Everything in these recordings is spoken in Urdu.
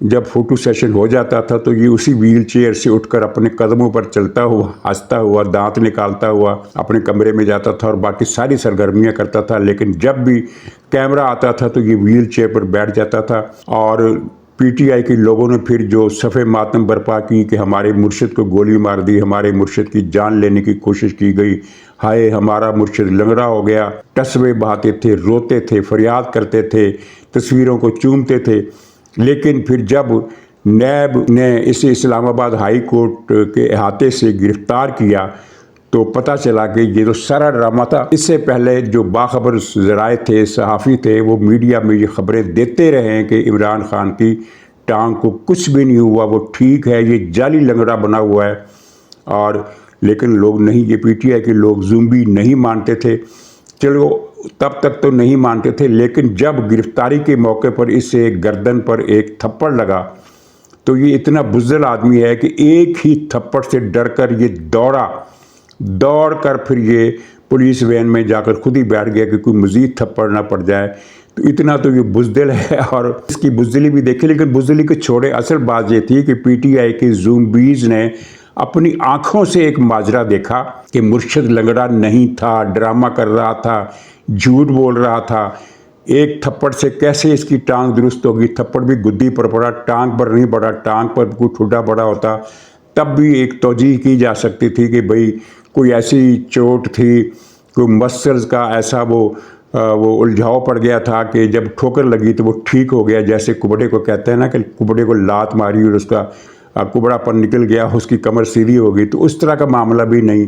جب فوٹو سیشن ہو جاتا تھا تو یہ اسی ویل چیئر سے اٹھ کر اپنے قدموں پر چلتا ہوا، ہنستا ہوا، دانت نکالتا ہوا اپنے کمرے میں جاتا تھا اور باقی ساری سرگرمیاں کرتا تھا، لیکن جب بھی کیمرہ آتا تھا تو یہ ویل چیئر پر بیٹھ جاتا تھا۔ اور پی ٹی آئی کے لوگوں نے پھر جو صف ماتم برپا کی کہ ہمارے مرشد کو گولی مار دی، ہمارے مرشد کی جان لینے کی کوشش کی گئی، ہائے ہمارا مرشد لنگڑا ہو گیا، ٹسوے بہاتے تھے، روتے تھے، فریاد کرتے تھے، تصویروں کو چومتے تھے۔ لیکن پھر جب نیب نے اسے اسلام آباد ہائی کورٹ کے احاطے سے گرفتار کیا تو پتہ چلا کہ یہ تو سارا ڈرامہ تھا۔ اس سے پہلے جو باخبر ذرائع تھے، صحافی تھے، وہ میڈیا میں یہ خبریں دیتے رہے ہیں کہ عمران خان کی ٹانگ کو کچھ بھی نہیں ہوا، وہ ٹھیک ہے، یہ جعلی لنگڑا بنا ہوا ہے۔ اور لیکن لوگ نہیں، یہ پی ٹی آئی کے لوگ زومبی نہیں مانتے تھے۔ چلو تب تک تو نہیں مانتے تھے، لیکن جب گرفتاری کے موقع پر اسے گردن پر ایک تھپڑ لگا تو یہ اتنا بزدل آدمی ہے کہ ایک ہی تھپڑ سے ڈر کر یہ دوڑ کر پھر یہ پولیس وین میں جا کر خود ہی بیٹھ گیا کہ کوئی مزید تھپڑ نہ پڑ جائے۔ تو اتنا تو یہ بزدل ہے، اور اس کی بزدلی بھی دیکھیں، لیکن بزدلی کو چھوڑے، اصل بات یہ تھی کہ پی ٹی آئی کے زومبیز نے اپنی آنکھوں سے ایک ماجرا دیکھا کہ مرشد لنگڑا نہیں تھا، ڈرامہ کر رہا تھا، جھوٹ بول رہا تھا، ایک تھپڑ سے کیسے اس کی ٹانگ درست ہوگی، تھپڑ بھی گدی پر پڑا، ٹانگ پر نہیں پڑا، ٹانگ پر کوئی ٹھڈا پڑا ہوتا تب بھی ایک توجیہ کی جا سکتی تھی کہ بھئی کوئی ایسی چوٹ تھی، کوئی مسلز کا ایسا وہ الجھاؤ پڑ گیا تھا کہ جب ٹھوکر لگی تو وہ ٹھیک ہو گیا، جیسے کبڑے کو کہتے ہیں نا کہ کبڑے کو لات ماری اور اس کا کبڑا پر نکل گیا، اس کی کمر سیدھی ہو گئی، تو اس طرح کا معاملہ بھی نہیں،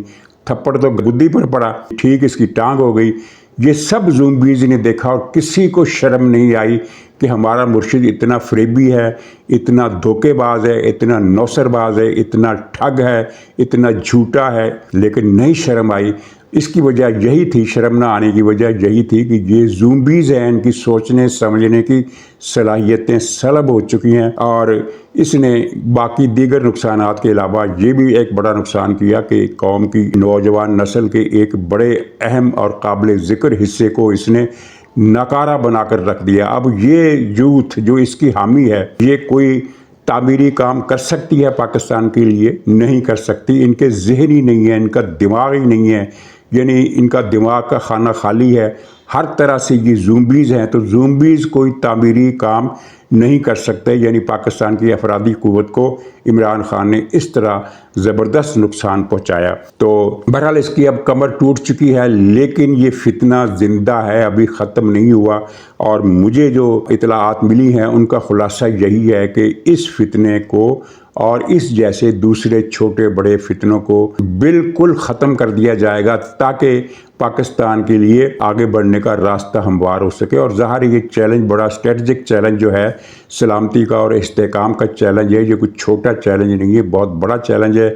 تھپڑ تو گدی پر پڑا، ٹھیک اس کی ٹانگ ہو گئی۔ یہ سب زومبیز نے دیکھا اور کسی کو شرم نہیں آئی کہ ہمارا مرشد اتنا فریبی ہے، اتنا دھوکے باز ہے، اتنا نوسر باز ہے، اتنا ٹھگ ہے، اتنا جھوٹا ہے، لیکن نہیں شرم آئی۔ اس کی وجہ یہی تھی، شرم نہ آنے کی وجہ یہی تھی کہ یہ زومبیز ہیں، ان کی سوچنے سمجھنے کی صلاحیتیں سلب ہو چکی ہیں، اور اس نے باقی دیگر نقصانات کے علاوہ یہ بھی ایک بڑا نقصان کیا کہ قوم کی نوجوان نسل کے ایک بڑے اہم اور قابل ذکر حصے کو اس نے ناکارہ بنا کر رکھ دیا۔ اب یہ یوتھ جو اس کی حامی ہے، یہ کوئی تعمیری کام کر سکتی ہے پاکستان کے لیے؟ نہیں کر سکتی، ان کے ذہن ہی نہیں ہے، ان کا دماغ ہی نہیں ہے، یعنی ان کا دماغ کا خانہ خالی ہے، ہر طرح سے یہ زومبیز ہیں۔ تو زومبیز کوئی تعمیری کام نہیں کر سکتے، یعنی پاکستان کی افرادی قوت کو عمران خان نے اس طرح زبردست نقصان پہنچایا۔ تو بہرحال اس کی اب کمر ٹوٹ چکی ہے، لیکن یہ فتنہ زندہ ہے، ابھی ختم نہیں ہوا، اور مجھے جو اطلاعات ملی ہیں ان کا خلاصہ یہی ہے کہ اس فتنے کو اور اس جیسے دوسرے چھوٹے بڑے فتنوں کو بالکل ختم کر دیا جائے گا تاکہ پاکستان کے لیے آگے بڑھنے کا راستہ ہموار ہو سکے۔ اور ظاہر یہ چیلنج بڑا اسٹریٹجک چیلنج جو ہے، سلامتی کا اور استحکام کا چیلنج ہے، یہ کوئی چھوٹا چیلنج نہیں ہے، بہت بڑا چیلنج ہے،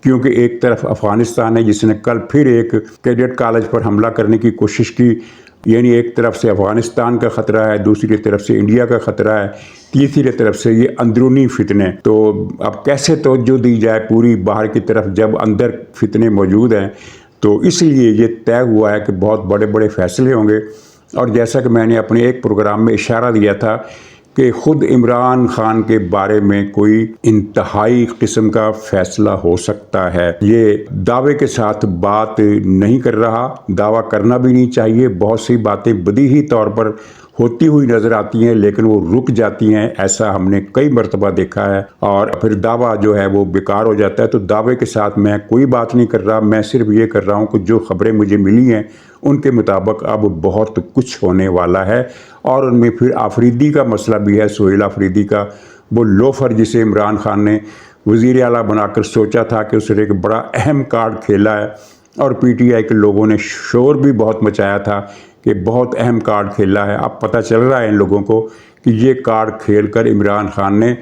کیونکہ ایک طرف افغانستان ہے جس نے کل پھر ایک کیڈٹ کالج پر حملہ کرنے کی کوشش کی، یعنی ایک طرف سے افغانستان کا خطرہ ہے، دوسری طرف سے انڈیا کا خطرہ ہے، تیسری طرف سے یہ اندرونی فتنے۔ تو اب کیسے توجہ دی جائے پوری باہر کی طرف جب اندر فتنے موجود ہیں؟ تو اس لیے یہ طے ہوا ہے کہ بہت بڑے بڑے فیصلے ہوں گے، اور جیسا کہ میں نے اپنے ایک پروگرام میں اشارہ دیا تھا کہ خود عمران خان کے بارے میں کوئی انتہائی قسم کا فیصلہ ہو سکتا ہے۔ یہ دعوے کے ساتھ بات نہیں کر رہا، دعویٰ کرنا بھی نہیں چاہیے، بہت سی باتیں بدیہی طور پر ہوتی ہوئی نظر آتی ہیں لیکن وہ رک جاتی ہیں، ایسا ہم نے کئی مرتبہ دیکھا ہے، اور پھر دعویٰ جو ہے وہ بیکار ہو جاتا ہے۔ تو دعوے کے ساتھ میں کوئی بات نہیں کر رہا، میں صرف یہ کر رہا ہوں کہ جو خبریں مجھے ملی ہیں ان کے مطابق اب بہت کچھ ہونے والا ہے، اور ان میں پھر آفریدی کا مسئلہ بھی ہے، سہیل آفریدی کا، وہ لوفر جسے عمران خان نے وزیر اعلیٰ بنا کر سوچا تھا کہ اس نے ایک بڑا اہم کارڈ کھیلا ہے، اور پی ٹی آئی کے لوگوں نے شور بھی بہت مچایا تھا کہ بہت اہم کارڈ کھیلا ہے۔ اب پتہ چل رہا ہے ان لوگوں کو کہ یہ کارڈ کھیل کر عمران خان نے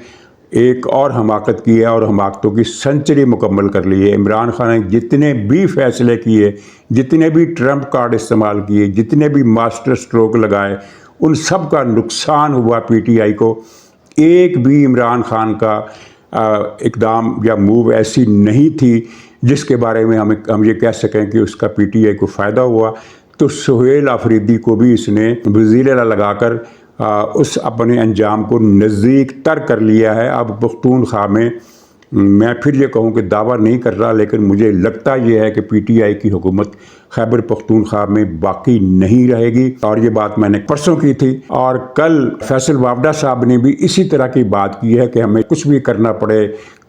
ایک اور حماقت کی ہے، اور حماقتوں کی سنچری مکمل کر لی ہے۔ عمران خان نے جتنے بھی فیصلے کیے، جتنے بھی ٹرمپ کارڈ استعمال کیے، جتنے بھی ماسٹر سٹروک لگائے، ان سب کا نقصان ہوا پی ٹی آئی کو۔ ایک بھی عمران خان کا اقدام یا موو ایسی نہیں تھی جس کے بارے میں ہم یہ کہہ سکیں کہ اس کا پی ٹی آئی کو فائدہ ہوا۔ تو سہیل آفریدی کو بھی اس نے وزیر اعلیٰ لگا کر اس اپنے انجام کو نزدیک تر کر لیا ہے۔ اب پختونخوا میں پھر یہ کہوں کہ دعویٰ نہیں کر رہا، لیکن مجھے لگتا یہ ہے کہ پی ٹی آئی کی حکومت خیبر پختونخوا میں باقی نہیں رہے گی، اور یہ بات میں نے پرسوں کی تھی۔ اور کل فیصل وافدہ صاحب نے بھی اسی طرح کی بات کی ہے کہ ہمیں کچھ بھی کرنا پڑے،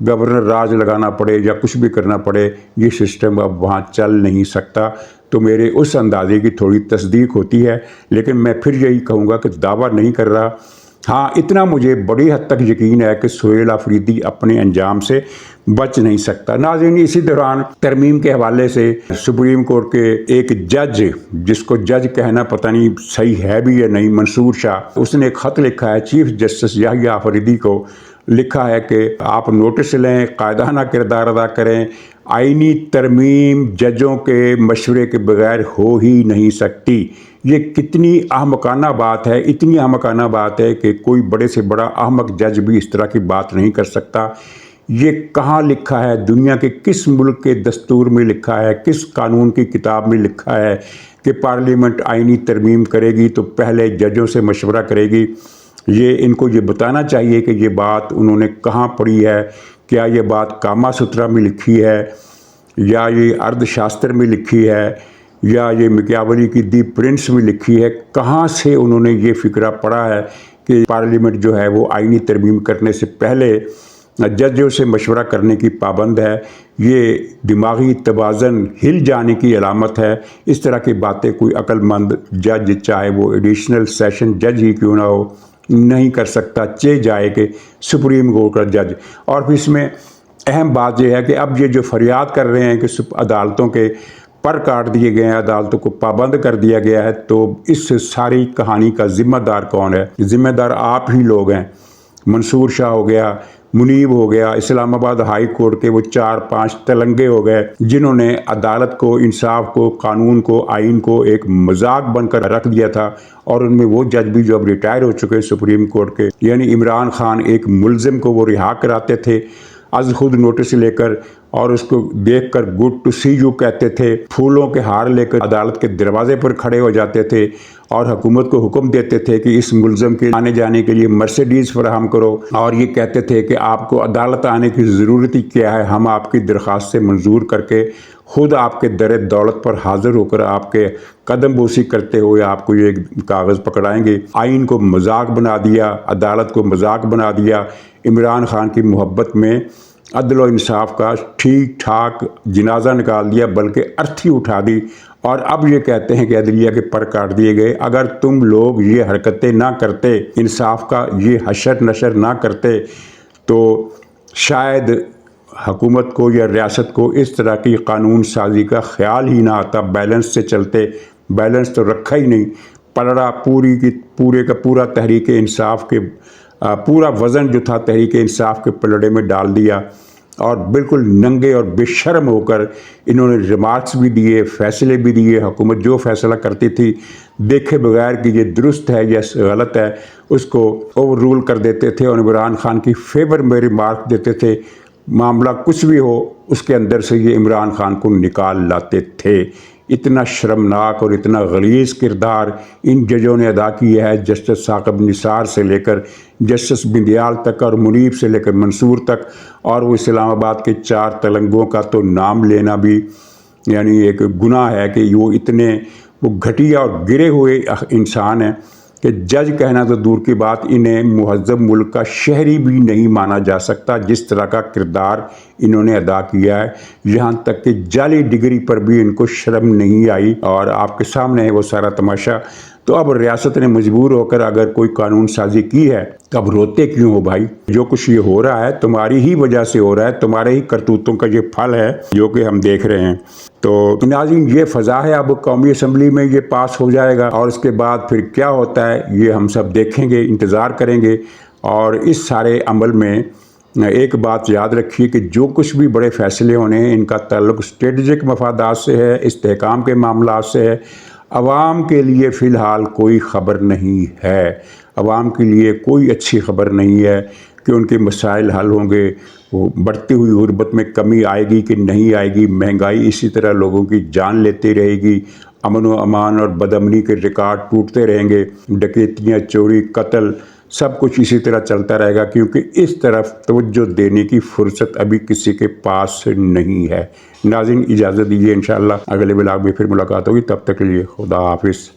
گورنر راج لگانا پڑے یا کچھ بھی کرنا پڑے، یہ سسٹم اب وہاں چل نہیں سکتا۔ تو میرے اس اندازے کی تھوڑی تصدیق ہوتی ہے، لیکن میں پھر یہی کہوں گا کہ دعویٰ نہیں کر رہا۔ ہاں، اتنا مجھے بڑی حد تک یقین ہے کہ سہیل آفریدی اپنے انجام سے بچ نہیں سکتا۔ ناظرین، اسی دوران ترمیم کے حوالے سے سپریم کورٹ کے ایک جج، جس کو جج کہنا پتہ نہیں صحیح ہے بھی یا نہیں، منصور شاہ، اس نے ایک خط لکھا ہے چیف جسٹس یحییٰ آفریدی کو، لکھا ہے کہ آپ نوٹس لیں، قائدانہ کردار ادا کریں، آئینی ترمیم ججوں کے مشورے کے بغیر ہو ہی نہیں سکتی۔ یہ کتنی احمقانہ بات ہے، اتنی احمقانہ بات ہے کہ کوئی بڑے سے بڑا احمق جج بھی اس طرح کی بات نہیں کر سکتا۔ یہ کہاں لکھا ہے؟ دنیا کے کس ملک کے دستور میں لکھا ہے؟ کس قانون کی کتاب میں لکھا ہے کہ پارلیمنٹ آئینی ترمیم کرے گی تو پہلے ججوں سے مشورہ کرے گی؟ ان کو یہ بتانا چاہیے کہ یہ بات انہوں نے کہاں پڑھی ہے۔ کیا یہ بات کاما سترا میں لکھی ہے، یا یہ ارد شاستر میں لکھی ہے، یا یہ مکیاولی کی دی پرنس میں لکھی ہے؟ کہاں سے انہوں نے یہ فکرہ پڑھا ہے کہ پارلیمنٹ جو ہے وہ آئینی ترمیم کرنے سے پہلے ججوں سے مشورہ کرنے کی پابند ہے؟ یہ دماغی توازن ہل جانے کی علامت ہے۔ اس طرح کی باتیں کوئی عقل مند جج، چاہے وہ ایڈیشنل سیشن جج ہی کیوں نہ ہو، نہیں کر سکتا، چہ جائے کہ سپریم کورٹ کا جج۔ اور پھر اس میں اہم بات یہ ہے کہ اب یہ جو فریاد کر رہے ہیں کہ عدالتوں کے پر کاٹ دیے گئے ہیں، عدالتوں کو پابند کر دیا گیا ہے، تو اس ساری کہانی کا ذمہ دار کون ہے؟ ذمہ دار آپ ہی لوگ ہیں۔ منصور شاہ ہو گیا، منیب ہو گیا، اسلام آباد ہائی کورٹ کے وہ 4-5 تلنگے ہو گئے، جنہوں نے عدالت کو، انصاف کو، قانون کو، آئین کو ایک مذاق بن کر رکھ دیا تھا۔ اور ان میں وہ جج بھی جو اب ریٹائر ہو چکے سپریم کورٹ کے، یعنی عمران خان، ایک ملزم کو وہ رہا کراتے تھے از خود نوٹس لے کر، اور اس کو دیکھ کر گڈ ٹو سی یو کہتے تھے، پھولوں کے ہار لے کر عدالت کے دروازے پر کھڑے ہو جاتے تھے اور حکومت کو حکم دیتے تھے کہ اس ملزم کے آنے جانے کے لیے مرسیڈیز فراہم کرو، اور یہ کہتے تھے کہ آپ کو عدالت آنے کی ضرورت ہی کیا ہے، ہم آپ کی درخواست سے منظور کر کے خود آپ کے در دولت پر حاضر ہو کر آپ کے قدم بوسی کرتے ہوئے آپ کو یہ کاغذ پکڑائیں گے۔ آئین کو مذاق بنا دیا، عدالت کو مذاق بنا دیا۔ عمران خان کی محبت میں عدل و انصاف کا ٹھیک ٹھاک جنازہ نکال دیا، بلکہ ارتھی اٹھا دی، اور اب یہ کہتے ہیں کہ عدلیہ کے پر کاٹ دیے گئے۔ اگر تم لوگ یہ حرکتیں نہ کرتے، انصاف کا یہ حشر نشر نہ کرتے، تو شاید حکومت کو یا ریاست کو اس طرح کی قانون سازی کا خیال ہی نہ آتا۔ بیلنس سے چلتے، بیلنس تو رکھا ہی نہیں، پلڑا پورے کا پورا تحریک انصاف کے پورا وزن جو تھا تحریک انصاف کے پلڑے میں ڈال دیا، اور بالکل ننگے اور بے شرم ہو کر انہوں نے ریمارکس بھی دیے، فیصلے بھی دیے۔ حکومت جو فیصلہ کرتی تھی دیکھے بغیر کہ یہ درست ہے یا غلط ہے، اس کو اوور رول کر دیتے تھے، اور عمران خان کی فیور میں ریمارک دیتے تھے۔ معاملہ کچھ بھی ہو، اس کے اندر سے یہ عمران خان کو نکال لاتے تھے۔ اتنا شرمناک اور اتنا غلیظ کردار ان ججوں نے ادا کیا ہے، جسٹس ثاقب نثار سے لے کر جسٹس بندیال تک، اور منیب سے لے کر منصور تک، اور وہ اسلام آباد کے 4 تلنگوں کا تو نام لینا بھی یعنی ایک گناہ ہے کہ وہ گھٹیا اور گرے ہوئے انسان ہیں کہ جج کہنا تو دور کی بات، انہیں مہذب ملک کا شہری بھی نہیں مانا جا سکتا، جس طرح کا کردار انہوں نے ادا کیا ہے۔ یہاں تک کہ جعلی ڈگری پر بھی ان کو شرم نہیں آئی، اور آپ کے سامنے ہے وہ سارا تماشا۔ تو اب ریاست نے مجبور ہو کر اگر کوئی قانون سازی کی ہے تو اب روتے کیوں ہو بھائی؟ جو کچھ یہ ہو رہا ہے تمہاری ہی وجہ سے ہو رہا ہے، تمہارے ہی کرتوتوں کا یہ پھل ہے جو کہ ہم دیکھ رہے ہیں۔ تو ناظرین، یہ فضا ہے، اب قومی اسمبلی میں یہ پاس ہو جائے گا، اور اس کے بعد پھر کیا ہوتا ہے یہ ہم سب دیکھیں گے، انتظار کریں گے۔ اور اس سارے عمل میں ایک بات یاد رکھیے کہ جو کچھ بھی بڑے فیصلے ہونے ہیں، ان کا تعلق اسٹریٹجک مفادات سے ہے، استحکام کے معاملات سے ہے۔ عوام کے لیے فی الحال کوئی خبر نہیں ہے، عوام کے لیے کوئی اچھی خبر نہیں ہے کہ ان کے مسائل حل ہوں گے، وہ بڑھتی ہوئی غربت میں کمی آئے گی کہ نہیں آئے گی، مہنگائی اسی طرح لوگوں کی جان لیتی رہے گی، امن و امان اور بدامنی کے ریکارڈ ٹوٹتے رہیں گے، ڈکیتیاں، چوری، قتل، سب کچھ اسی طرح چلتا رہے گا، کیونکہ اس طرف توجہ دینے کی فرصت ابھی کسی کے پاس نہیں ہے۔ ناظرین اجازت دیجیے، انشاءاللہ اگلے ولاگ میں پھر ملاقات ہوگی، تب تک کے لیے خدا حافظ۔